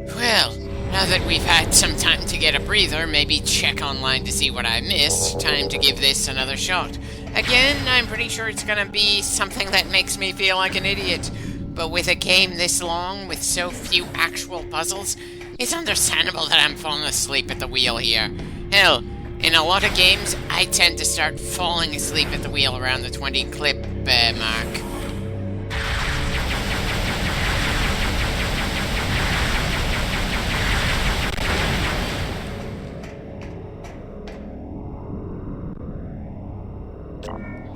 Well, now that we've had some time to get a breather, maybe check online to see what I missed, time to give this another shot. Again, I'm pretty sure it's gonna be something that makes me feel like an idiot. But with a game this long, with so few actual puzzles, it's understandable that I'm falling asleep at the wheel here. Hell, in a lot of games, I tend to start falling asleep at the wheel around the 20 clip mark.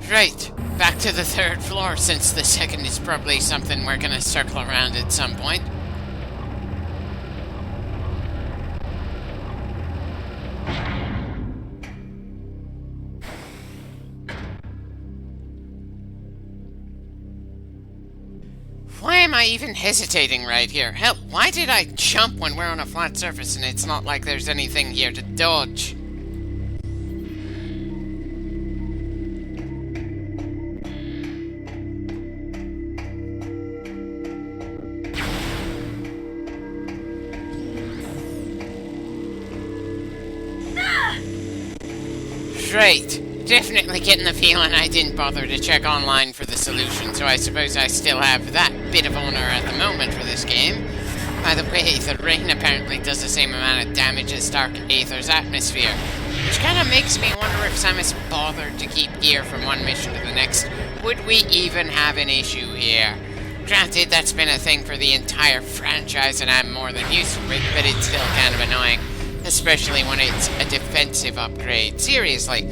Right, back to the third floor, since the second is probably something we're gonna circle around at some point. Why am I even hesitating right here? Hell, why did I jump when we're on a flat surface and it's not like there's anything here to dodge? Right. Definitely getting the feeling I didn't bother to check online for the solution, so I suppose I still have that bit of honor at the moment for this game. By the way, the rain apparently does the same amount of damage as Dark Aether's atmosphere, which kind of makes me wonder if Samus bothered to keep gear from one mission to the next. Would we even have an issue here? Granted, that's been a thing for the entire franchise and I'm more than used to it, but it's still kind of annoying. Especially when it's a defensive upgrade. Seriously,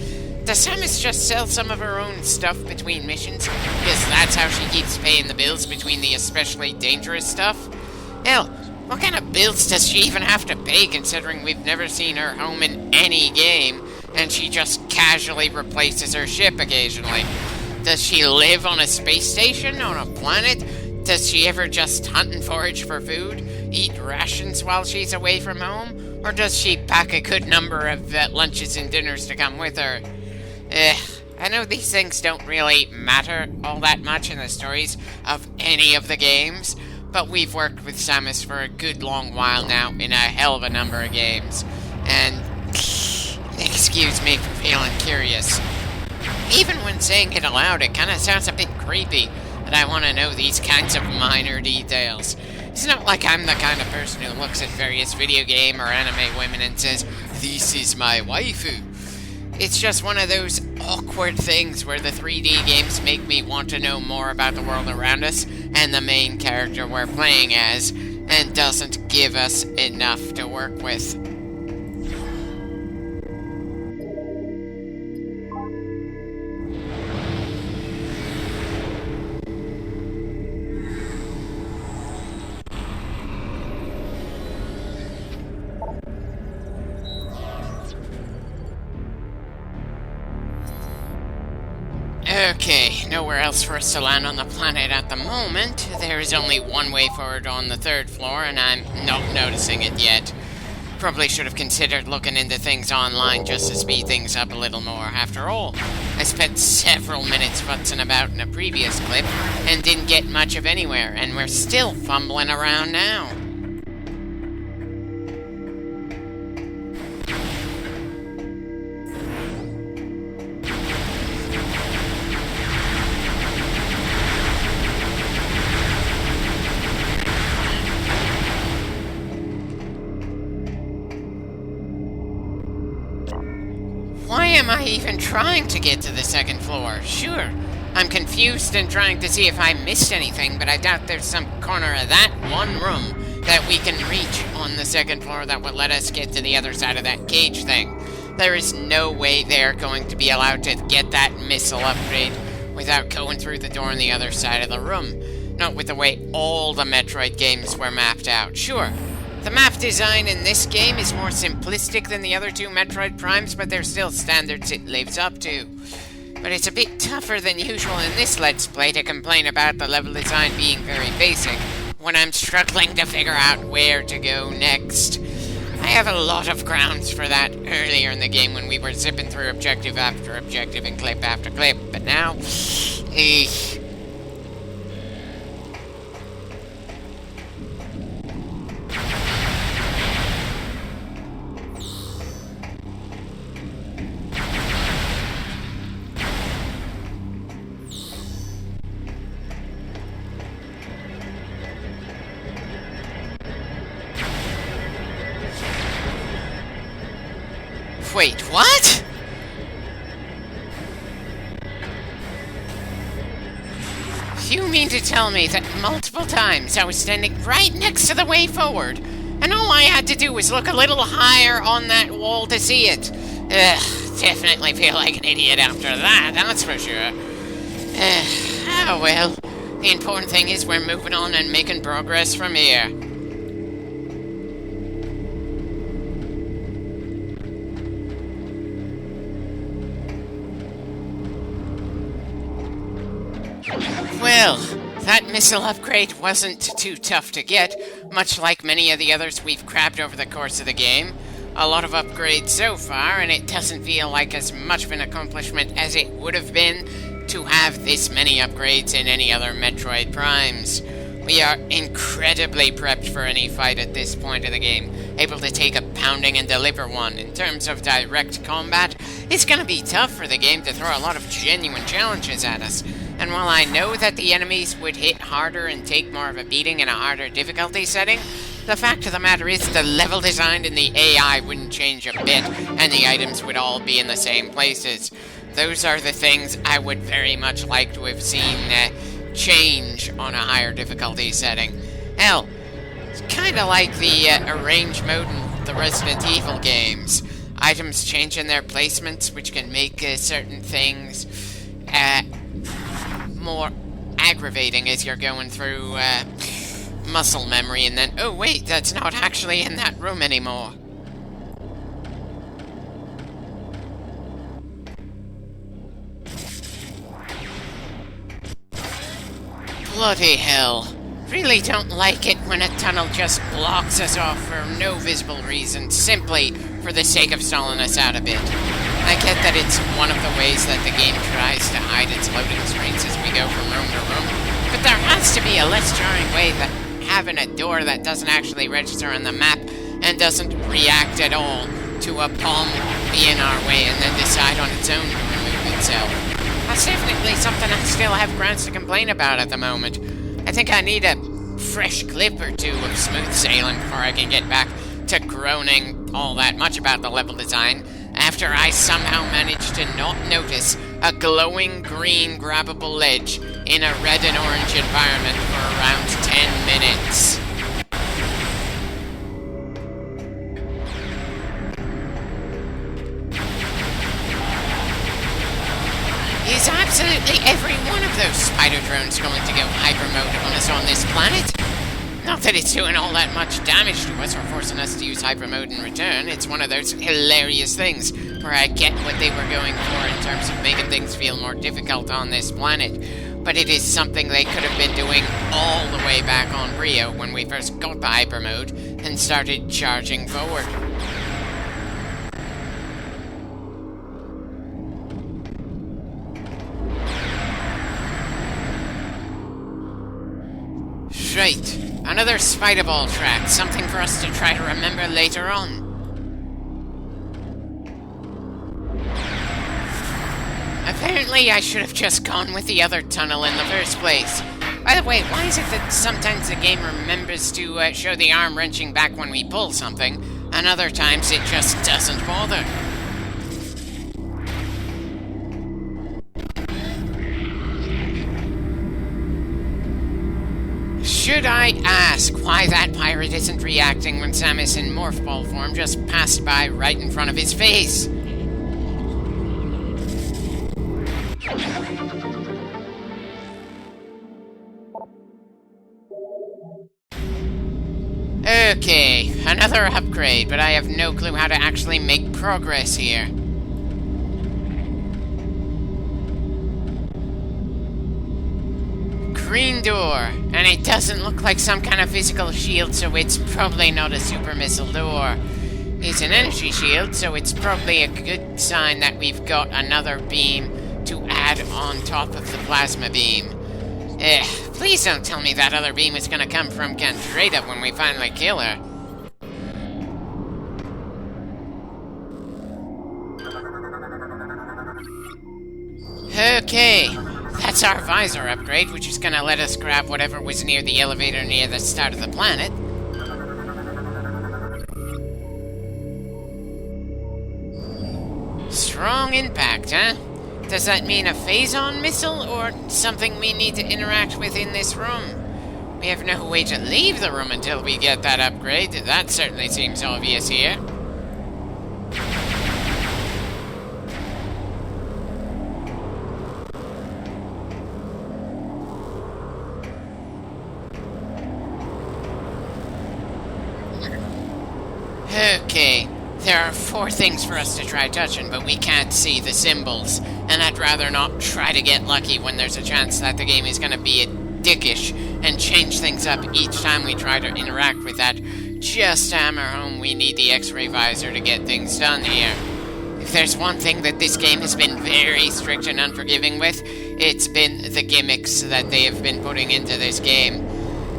does Samus just sell some of her own stuff between missions? Because that's how she keeps paying the bills between the especially dangerous stuff? Hell, what kind of bills does she even have to pay considering we've never seen her home in any game, and she just casually replaces her ship occasionally? Does she live on a space station, on a planet? Does she ever just hunt and forage for food? Eat rations while she's away from home? Or does she pack a good number of lunches and dinners to come with her? I know these things don't really matter all that much in the stories of any of the games, but we've worked with Samus for a good long while now in a hell of a number of games, and excuse me for feeling curious. Even when saying it aloud, it kind of sounds a bit creepy that I want to know these kinds of minor details. It's not like I'm the kind of person who looks at various video game or anime women and says, "This is my waifu." It's just one of those awkward things where the 3D games make me want to know more about the world around us and the main character we're playing as, and doesn't give us enough to work with. Okay, nowhere else for us to land on the planet at the moment. There is only one way forward on the third floor, and I'm not noticing it yet. Probably should have considered looking into things online just to speed things up a little more. After all, I spent several minutes futzing about in a previous clip and didn't get much of anywhere, and we're still fumbling around now. Why am I even trying to get to the second floor? Sure, I'm confused and trying to see if I missed anything, but I doubt there's some corner of that one room that we can reach on the second floor that would let us get to the other side of that cage thing. There is no way they're going to be allowed to get that missile upgrade without going through the door on the other side of the room. Not with the way all the Metroid games were mapped out. Sure, the map design in this game is more simplistic than the other two Metroid Primes, but they're still standards it lives up to. But it's a bit tougher than usual in this Let's Play to complain about the level design being very basic, when I'm struggling to figure out where to go next. I have a lot of grounds for that earlier in the game when we were zipping through objective after objective and clip after clip, but now... Wait, what? You mean to tell me that multiple times I was standing right next to the way forward, and all I had to do was look a little higher on that wall to see it? Ugh, definitely feel like an idiot after that, that's for sure. Oh well, the important thing is we're moving on and making progress from here. Well, that missile upgrade wasn't too tough to get, much like many of the others we've grabbed over the course of the game. A lot of upgrades so far, and it doesn't feel like as much of an accomplishment as it would have been to have this many upgrades in any other Metroid Primes. We are incredibly prepped for any fight at this point of the game, able to take a pounding and deliver one. In terms of direct combat, it's going to be tough for the game to throw a lot of genuine challenges at us. And while I know that the enemies would hit harder and take more of a beating in a harder difficulty setting, the fact of the matter is the level design and the AI wouldn't change a bit, and the items would all be in the same places. Those are the things I would very much like to have seen change on a higher difficulty setting. Hell, it's kind of like the arrange mode in the Resident Evil games. Items change in their placements, which can make certain things more aggravating as you're going through muscle memory, and then, oh wait, that's not actually in that room anymore. Bloody hell. Really don't like it when a tunnel just blocks us off for no visible reason, simply for the sake of stalling us out a bit. I get that it's one of the ways that the game tries to hide its loading screens as we go from room to room, but there has to be a less jarring way than having a door that doesn't actually register on the map and doesn't react at all to a palm be in our way and then decide on its own to remove itself. That's definitely something I still have grounds to complain about at the moment. I think I need a fresh clip or two of smooth sailing before I can get back to groaning all that much about the level design, after I somehow managed to not notice a glowing green grabbable ledge in a red and orange environment for around 10 minutes. Is absolutely every one of those spider drones going to go hyper mode on us on this planet? Not that it's doing all that much damage to us or forcing us to use hyper mode in return. It's one of those hilarious things where I get what they were going for in terms of making things feel more difficult on this planet. But it is something they could have been doing all the way back on Brio when we first got to hyper mode and started charging forward. Right. Another Spider-Ball track, something for us to try to remember later on. Apparently I should have just gone with the other tunnel in the first place. By the way, why is it that sometimes the game remembers to show the arm wrenching back when we pull something, and other times it just doesn't bother? Should I ask why that pirate isn't reacting when Samus in Morph Ball form just passed by right in front of his face? Okay, another upgrade, but I have no clue how to actually make progress here. Green door, and it doesn't look like some kind of physical shield, so it's probably not a super missile door. It's an energy shield, so it's probably a good sign that we've got another beam to add on top of the plasma beam. Please don't tell me that other beam is gonna come from Cantreda when we finally kill her. Okay, that's our visor upgrade, which is gonna let us grab whatever was near the elevator near the start of the planet. strong impact, huh? Does that mean a phazon missile, or something we need to interact with in this room? We have no way to leave the room until we get that upgrade. That certainly seems obvious here. Okay, there are 4 things for us to try touching, but we can't see the symbols, and I'd rather not try to get lucky when there's a chance that the game is going to be dickish and change things up each time we try to interact with that. Just hammer home we need the X-ray visor to get things done here. If there's one thing that this game has been very strict and unforgiving with, it's been the gimmicks that they have been putting into this game.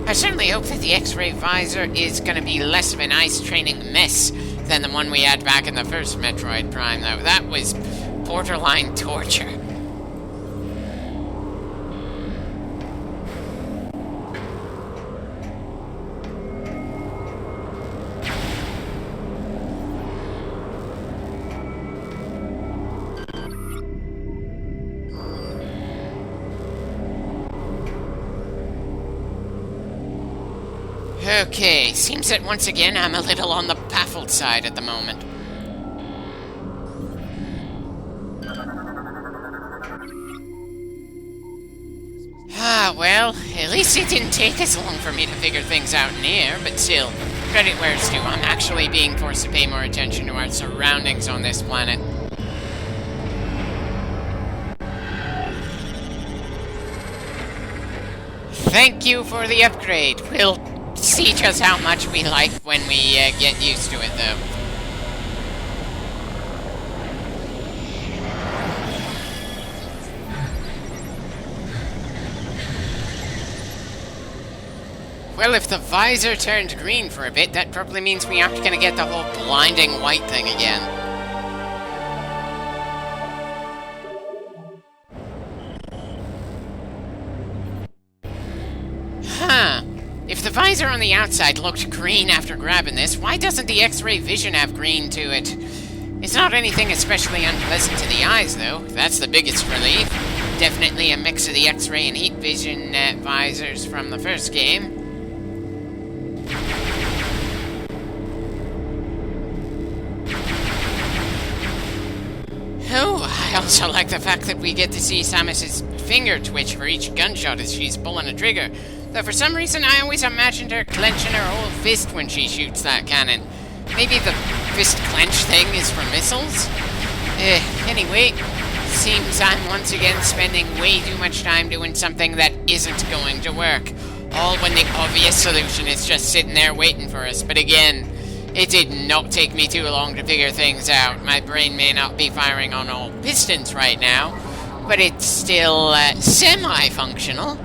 I certainly hope that the X-ray visor is going to be less of an ice training mess than the one we had back in the first Metroid Prime, though. That was borderline torture. Okay, seems that once again I'm a little on the baffled side at the moment. Well, at least it didn't take as long for me to figure things out in here, but still, credit where it's due, I'm actually being forced to pay more attention to our surroundings on this planet. Thank you for the upgrade. We'll see just how much we like when we get used to it, though. Well, if the visor turned green for a bit, that probably means we aren't going to get the whole blinding white thing again. Huh. If the visor on the outside looked green after grabbing this, why doesn't the X-ray vision have green to it? It's not anything especially unpleasant to the eyes, though. That's the biggest relief. Definitely a mix of the X-ray and heat vision visors from the first game. Oh, I also like the fact that we get to see Samus's finger twitch for each gunshot as she's pulling a trigger. Though for some reason I always imagined her clenching her whole fist when she shoots that cannon. Maybe the fist clench thing is for missiles? Anyway, seems I'm once again spending way too much time doing something that isn't going to work. All when the obvious solution is just sitting there waiting for us. But again, it did not take me too long to figure things out. My brain may not be firing on all pistons right now, but it's still semi-functional.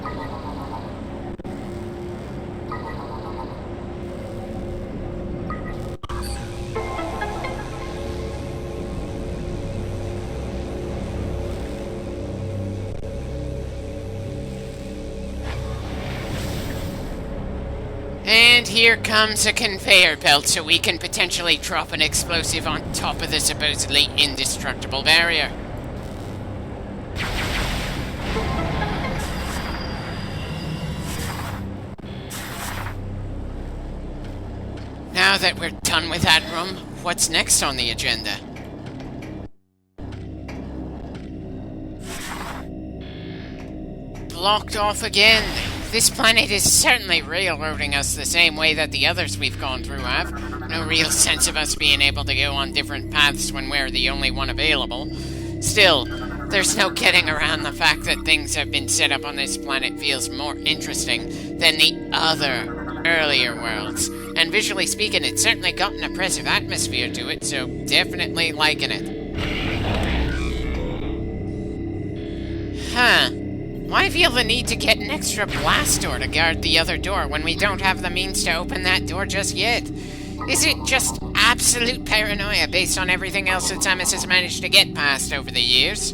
And here comes a conveyor belt so we can potentially drop an explosive on top of the supposedly indestructible barrier. Now that we're done with that room, what's next on the agenda? Blocked off again. This planet is certainly railroading us the same way that the others we've gone through have. No real sense of us being able to go on different paths when we're the only one available. Still, there's no getting around the fact that things have been set up on this planet feels more interesting than the other earlier worlds. And visually speaking, it's certainly got an oppressive atmosphere to it, so definitely liking it. Huh. Why feel the need to get an extra blast door to guard the other door when we don't have the means to open that door just yet? Is it just absolute paranoia based on everything else that Samus has managed to get past over the years?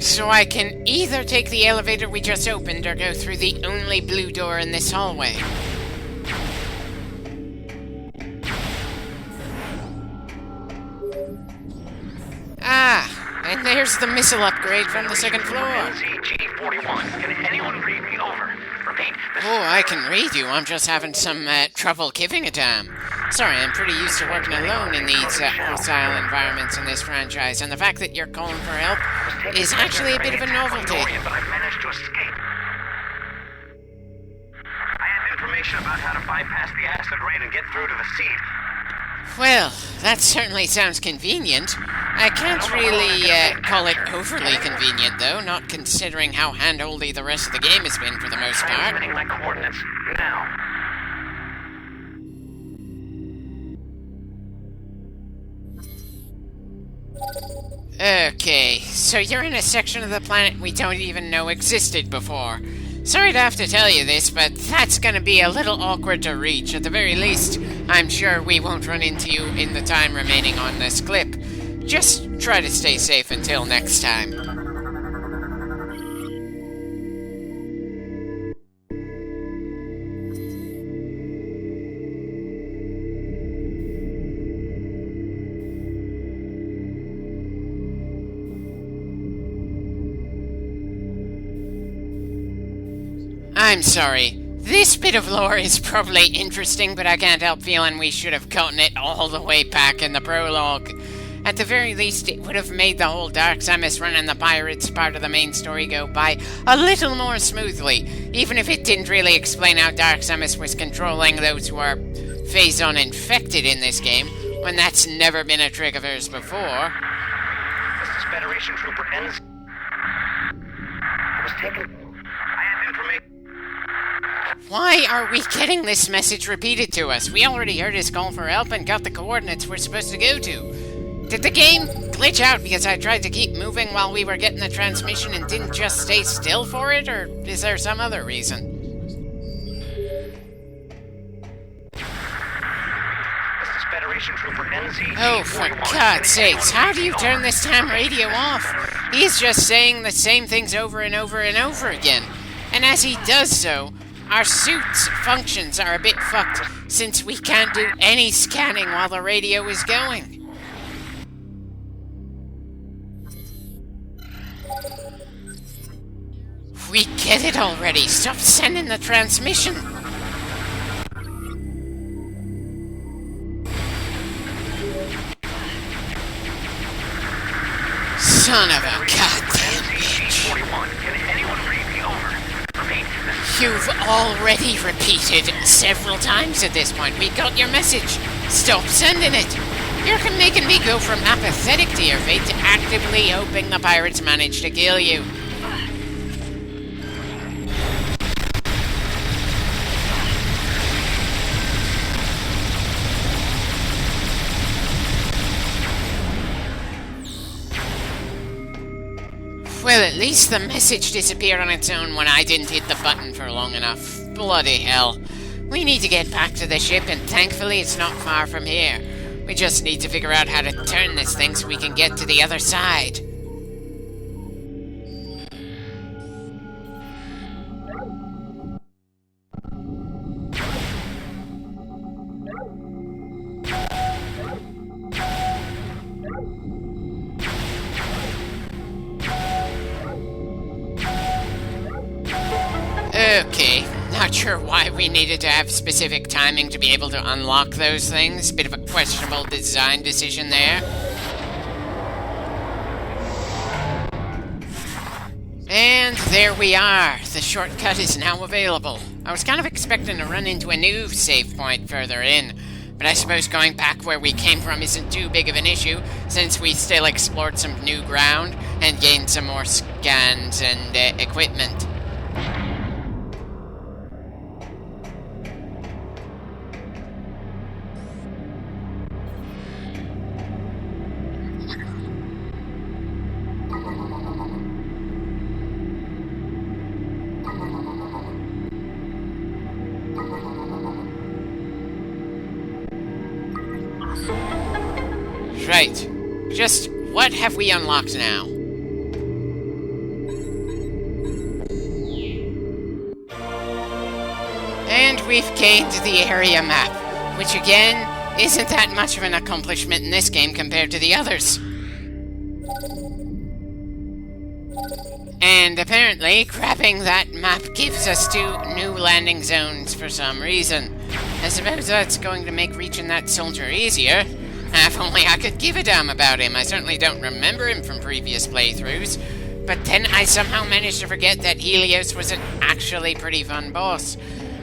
So I can either take the elevator we just opened or go through the only blue door in this hallway. Ah, and there's the missile upgrade from the second floor. NCG-41. Can anyone read me over? Repeat. Oh, I can read you. I'm just having some trouble giving a damn. Sorry, I'm pretty used to working alone in these hostile environments in this franchise, and the fact that you're calling for help is actually a bit of a novelty. But I managed to escape. I have information about how to bypass the acid rain and get through to the seed. Well, that certainly sounds convenient. I can't really call it overly convenient, though, not considering how handholdy the rest of the game has been for the most part. Transmitting my coordinates now. Okay, so you're in a section of the planet we don't even know existed before. Sorry to have to tell you this, but that's gonna be a little awkward to reach. At the very least, I'm sure we won't run into you in the time remaining on this clip. Just try to stay safe until next time. I'm sorry. This bit of lore is probably interesting, but I can't help feeling we should have gotten it all the way back in the prologue. At the very least, it would have made the whole Dark Samus running the pirates part of the main story go by a little more smoothly, even if it didn't really explain how Dark Samus was controlling those who are phase-on infected in this game, when that's never been a trick of hers before. This is Federation Trooper Enz. I was taken. I have information. Why are we getting this message repeated to us? We already heard his call for help and got the coordinates we're supposed to go to. Did the game glitch out because I tried to keep moving while we were getting the transmission and didn't just stay still for it, or is there some other reason? This is Federation Trooper NZ. Oh, for God's sakes, how do you turn this damn radio off? He's just saying the same things over and over and over again. And as he does so, our suit's functions are a bit fucked, since we can't do any scanning while the radio is going. We get it already. Stop sending the transmission. Son of a goddamn bitch. 41. Can anyone read me over? Repeat. You've already repeated several times at this point. We got your message. Stop sending it. You're making me go from apathetic to your fate to actively hoping the pirates manage to kill you. Well, at least the message disappeared on its own when I didn't hit the button for long enough. Bloody hell. We need to get back to the ship, and thankfully it's not far from here. We just need to figure out how to turn this thing so we can get to the other side. Okay, not sure why we needed to have specific timing to be able to unlock those things. Bit of a questionable design decision there. And there we are. The shortcut is now available. I was kind of expecting to run into a new save point further in, but I suppose going back where we came from isn't too big of an issue, since we still explored some new ground and gained some more scans and equipment. Right. Just what have we unlocked now? And we've gained the area map, which again, isn't that much of an accomplishment in this game compared to the others. And apparently, grabbing that map gives us 2 new landing zones for some reason. I suppose that's going to make reaching that soldier easier. If only I could give a damn about him. I certainly don't remember him from previous playthroughs. But then I somehow managed to forget that Helios was an actually pretty fun boss.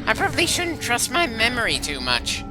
I probably shouldn't trust my memory too much.